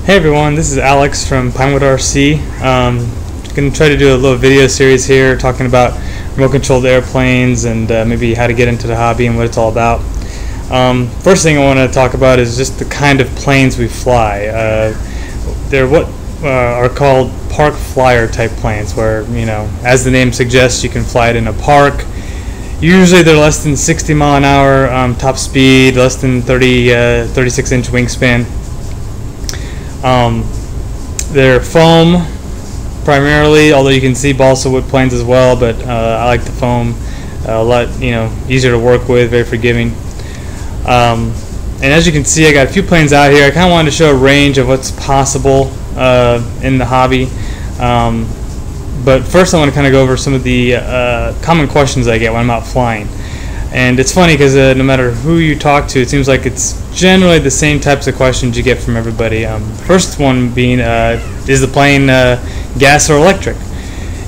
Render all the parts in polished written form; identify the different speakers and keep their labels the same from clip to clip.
Speaker 1: Hey everyone, this is Alex from Pinewood RC. Going to try to do a little video series here talking about remote controlled airplanes and maybe how to get into the hobby and what it's all about. First thing I want to talk about is just the kind of planes we fly. They're what are called park flyer type planes, where, you know, as the name suggests, you can fly it in a park. Usually they're less than 60 mile an hour top speed, less than 36-inch wingspan. They're foam primarily, although you can see balsa wood planes as well, but I like the foam. A lot, easier to work with, very forgiving. And as you can see, I got a few planes out here. I kind of wanted to show a range of what's possible in the hobby. But first I want to kind of go over some of the common questions I get when I'm out flying. And it's funny because no matter who you talk to, it seems like it's generally the same types of questions you get from everybody. First one being, is the plane gas or electric?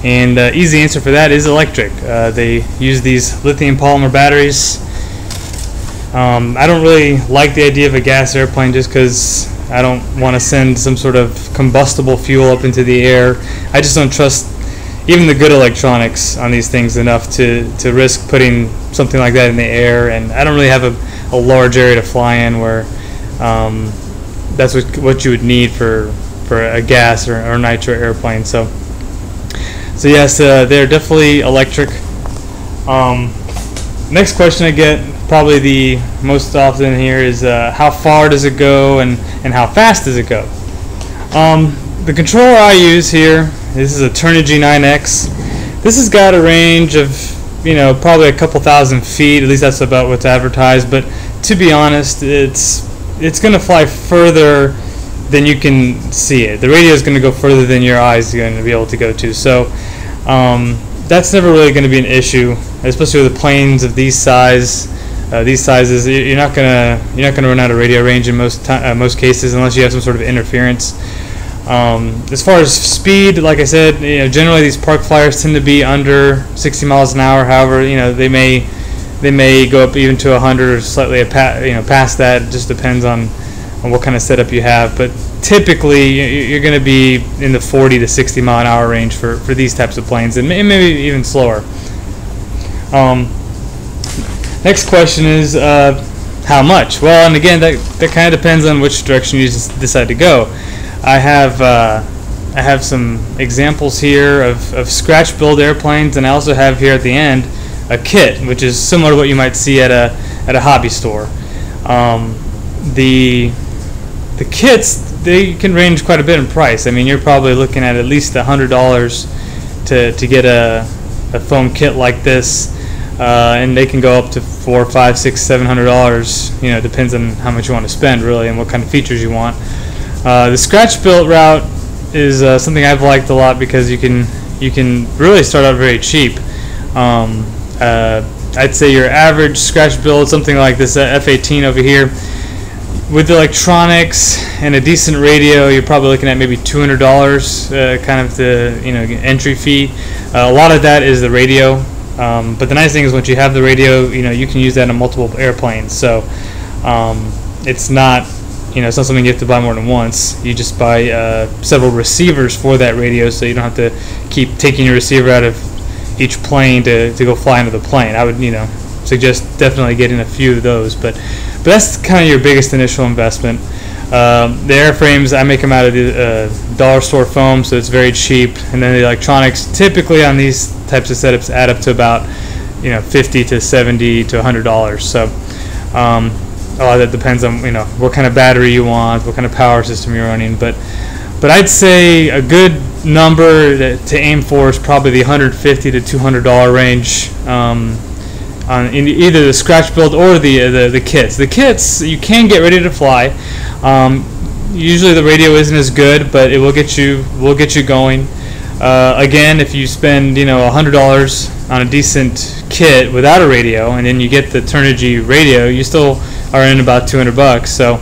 Speaker 1: And easy answer for that is electric. They use these lithium polymer batteries. I don't really like the idea of a gas airplane just because I don't want to send some sort of combustible fuel up into the air. I just don't trust even the good electronics on these things enough to risk putting something like that in the air, and I don't really have a large area to fly in where that's what you would need for a gas or nitro airplane. So yes, they're definitely electric. Next question I get, probably the most often here, is how far does it go and how fast does it go? The controller I use here, this is a Turnigy 9X. This has got a range of, probably a couple thousand feet. At least that's about what's advertised. But to be honest, it's going to fly further than you can see it. The radio is going to go further than your eyes are going to be able to go to. So that's never really going to be an issue, especially with the planes of these sizes. You're not gonna run out of radio range in most cases unless you have some sort of interference. As far as speed, like I said, generally these park flyers tend to be under 60 miles an hour. However, they may go up even to 100 or slightly past that. It just depends on what kind of setup you have. But typically, you're going to be in the 40 to 60 mile an hour range for these types of planes, and maybe even slower. Next question is how much? Well, and again, that kind of depends on which direction you decide to go. I have some examples here of scratch build airplanes, and I also have here at the end a kit, which is similar to what you might see at a hobby store. The kits, they can range quite a bit in price. I mean, you're probably looking at least $100 to get a foam kit like this. And they can go up to $400, $500, $600, $700. Depends on how much you want to spend, really, and what kind of features you want. The scratch built route is something I've liked a lot because you can really start out very cheap. I'd say your average scratch build, something like this F-18 over here, with electronics and a decent radio, you're probably looking at maybe $200, kind of the entry fee. A lot of that is the radio. But the nice thing is once you have the radio, you can use that on multiple airplanes. So it's not something you have to buy more than once. You just buy several receivers for that radio, so you don't have to keep taking your receiver out of each plane to go fly into the plane. I would suggest definitely getting a few of those, but that's kind of your biggest initial investment. The airframes, I make them out of the dollar store foam, so it's very cheap. And then the electronics, typically on these types of setups, add up to about $50 to $70 to $100. So a lot of that depends on what kind of battery you want, what kind of power system you're running. But I'd say a good number to aim for is probably the $150 to $200 range. On either the scratch build or the kits. The kits, you can get ready to fly. Usually the radio isn't as good, but it will get you going. Again, if you spend $100 on a decent kit without a radio, and then you get the Turnigy radio, you still are in about $200. So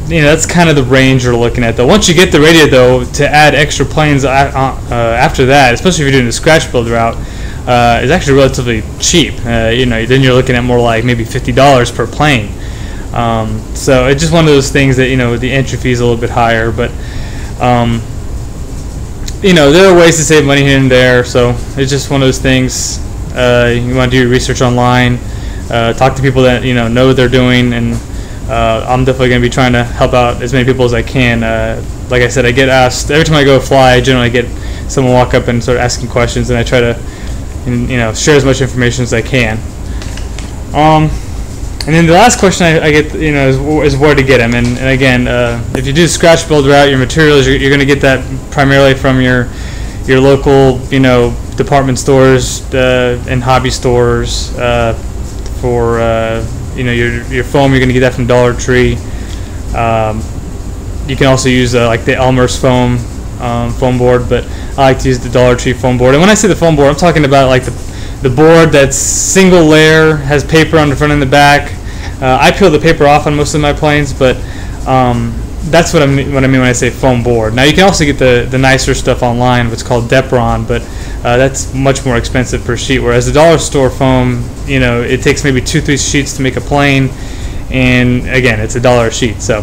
Speaker 1: that's kind of the range we're looking at. Though once you get the radio, though, to add extra planes after that, especially if you're doing the scratch build route, is actually relatively cheap. Then you're looking at more like maybe $50 per plane. So it's just one of those things that, the entry fee is a little bit higher, but there are ways to save money here and there. So it's just one of those things. You want to do your research online, talk to people that know what they're doing, and I'm definitely going to be trying to help out as many people as I can. Like I said, I get asked every time I go fly. I generally get someone walk up and start asking questions, and I try to share as much information as I can. And then the last question I get is where to get them. And again, if you do the scratch build route, your materials, you're going to get that primarily from your local department stores and hobby stores. For your foam, you're going to get that from Dollar Tree. You can also use like the Elmer's foam board, but I like to use the Dollar Tree foam board. And when I say the foam board, I'm talking about like the board that's single layer, has paper on the front and the back. I peel the paper off on most of my planes, but that's what I mean when I say foam board. Now you can also get the nicer stuff online, what's called Depron, but that's much more expensive per sheet. Whereas the dollar store foam, it takes maybe 2-3 sheets to make a plane, and again, it's $1 a sheet. So,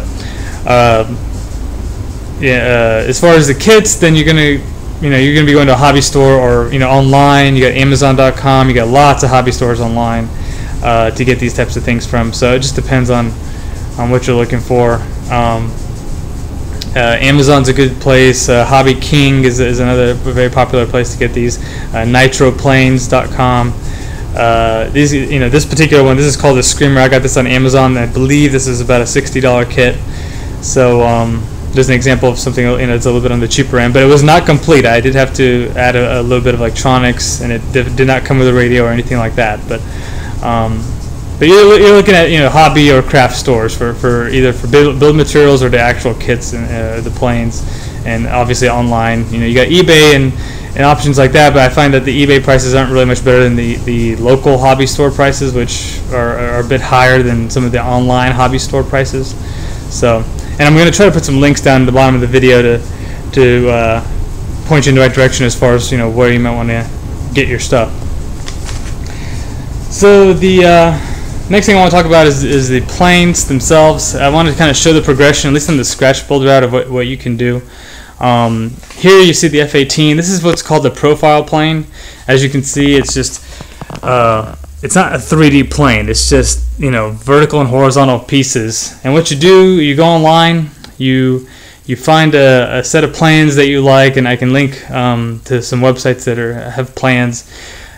Speaker 1: as far as the kits, then you're gonna be going to a hobby store or online. You got Amazon.com. You got lots of hobby stores online to get these types of things from. So it just depends on what you're looking for. Amazon's a good place. Hobby King is another very popular place to get these. Nitroplanes.com. This particular one, this is called the Screamer. I got this on Amazon. I believe this is about a $60 kit. So there's an example of something it's a little bit on the cheaper end, but it was not complete. I did have to add a little bit of electronics, and it did not come with a radio or anything like that. But you're looking at hobby or craft stores for either for build materials or the actual kits and the planes, and obviously online. You got eBay and options like that, but I find that the eBay prices aren't really much better than the local hobby store prices, which are a bit higher than some of the online hobby store prices. So, and I'm going to try to put some links down at the bottom of the video to point you in the right direction as far as where you might want to get your stuff. So the next thing I want to talk about is the planes themselves. I want to kind of show the progression, at least on the scratch build route, of what you can do. Here you see the F-18. This is what's called the profile plane. As you can see, it's just it's not a 3D plane. It's just vertical and horizontal pieces. And what you do, you go online, you find a set of plans that you like, and I can link to some websites that have plans.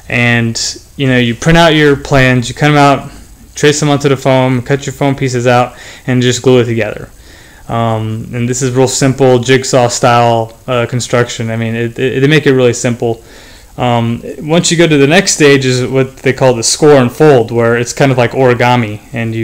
Speaker 1: And you print out your plans, you cut them out, trace them onto the foam, cut your foam pieces out, and just glue it together. And this is real simple jigsaw style construction. I mean, they make it really simple. Once you go to the next stage is what they call the score and fold, where it's kind of like origami, and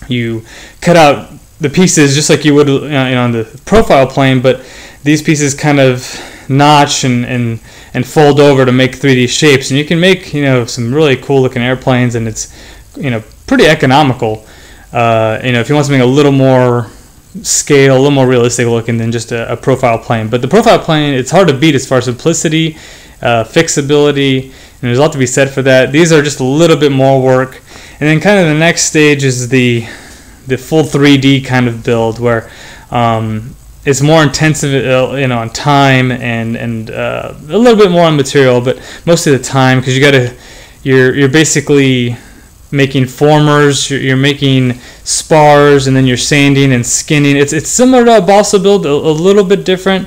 Speaker 1: you cut out the pieces just like you would on the profile plane, but these pieces kind of notch and fold over to make 3D shapes, and you can make some really cool looking airplanes, and it's pretty economical. If you want something a little more scale, a little more realistic looking than just a profile plane. But the profile plane, it's hard to beat as far as simplicity, fixability, and there's a lot to be said for that. These are just a little bit more work. And then kind of the next stage is the full 3D kind of build, where it's more intensive on time and a little bit more on material, but most of the time, because you're basically making formers, you're making spars, and then you're sanding and skinning. It's similar to a balsa build, a little bit different.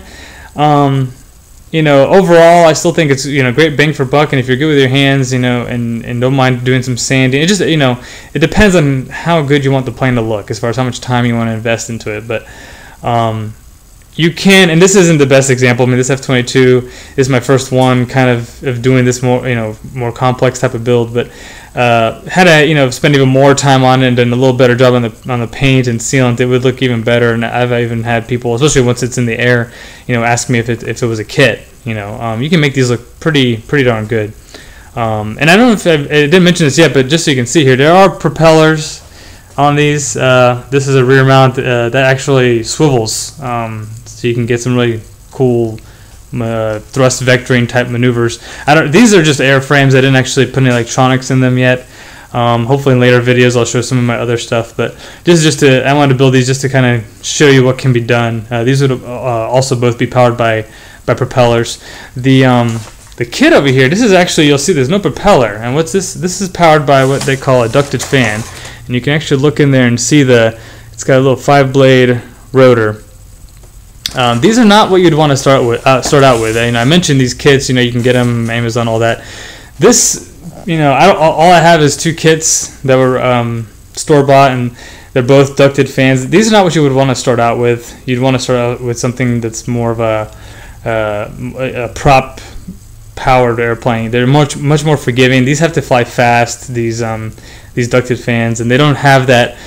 Speaker 1: Overall, I still think it's great bang for buck, and if you're good with your hands, and don't mind doing some sanding, it just it depends on how good you want the plane to look, as far as how much time you want to invest into it. But you can, and this isn't the best example. I mean, this F-22 is my first one kind of doing this more complex type of build, but had I spend even more time on it and done a little better job on the paint and sealant, it would look even better. And I've even had people, especially once it's in the air, ask me if it was a kit. You can make these look pretty darn good. And I don't know if I didn't mention this yet, but just so you can see here, there are propellers on these. This is a rear mount that actually swivels, so you can get some really cool thrust vectoring type maneuvers. These are just airframes. I didn't actually put any electronics in them yet. Hopefully in later videos I'll show some of my other stuff, but I wanted to build these just to kind of show you what can be done. These would also both be powered by propellers. The kit over here, this is actually, you'll see there's no propeller, and what's this? This is powered by what they call a ducted fan, and you can actually look in there and see it's got a little 5-blade rotor. These are not what you'd want to start out with. I mentioned these kits. You can get them Amazon, all that. This, all I have is 2 kits that were store-bought, and they're both ducted fans. These are not what you would want to start out with. You'd want to start out with something that's more of a prop-powered airplane. They're much more forgiving. These have to fly fast. These ducted fans, and they don't have that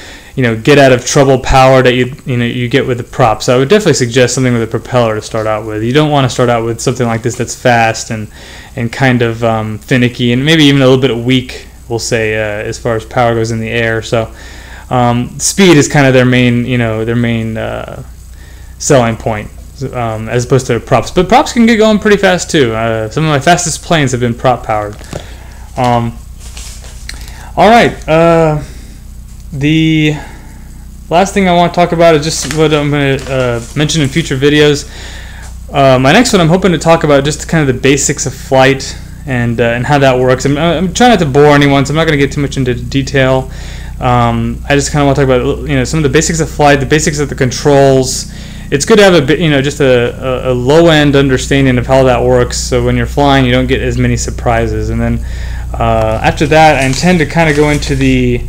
Speaker 1: get out of trouble power that you get with the prop. So I would definitely suggest something with a propeller to start out with. You don't want to start out with something like this that's fast and kind of finicky, and maybe even a little bit weak, we'll say, as far as power goes in the air. So speed is kind of their main selling point, as opposed to props. But props can get going pretty fast too. Some of my fastest planes have been prop powered. All right. The last thing I want to talk about is just what I'm going to mention in future videos. My next one, I'm hoping to talk about just kind of the basics of flight and how that works. I'm trying not to bore anyone, so I'm not going to get too much into detail. I just kind of want to talk about some of the basics of flight, the basics of the controls. It's good to have a bit, just a low-end understanding of how that works, so when you're flying, you don't get as many surprises. And then after that, I intend to kind of go into the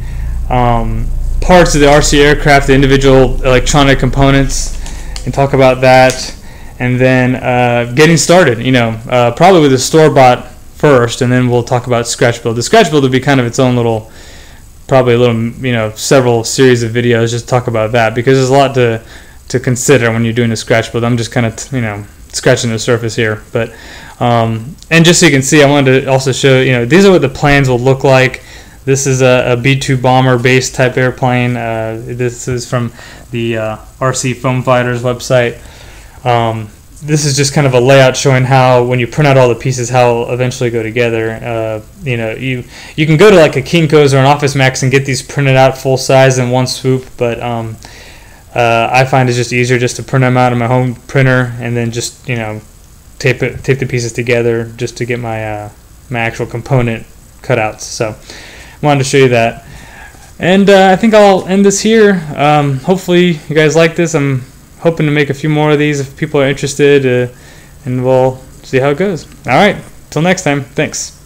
Speaker 1: parts of the RC aircraft, the individual electronic components, and talk about that, and then getting started. Probably with the store-bought first, and then we'll talk about scratch build. The scratch build will be kind of its own little, several series of videos just to talk about that, because there's a lot to consider when you're doing a scratch build. I'm just kind of scratching the surface here, but and just so you can see, I wanted to also show these are what the plans will look like. This is a B-2 bomber base type airplane. This is from the RC Foam Fighters website. This is just kind of a layout showing how, when you print out all the pieces, how it'll eventually go together. You can go to like a Kinko's or an Office Max and get these printed out full size in one swoop, but I find it's just easier just to print them out on my home printer and then just tape the pieces together just to get my my actual component cutouts. So wanted to show you that, and I think I'll end this here. Hopefully you guys like this. I'm hoping to make a few more of these if people are interested, and we'll see how it goes. All right, till next time, thanks.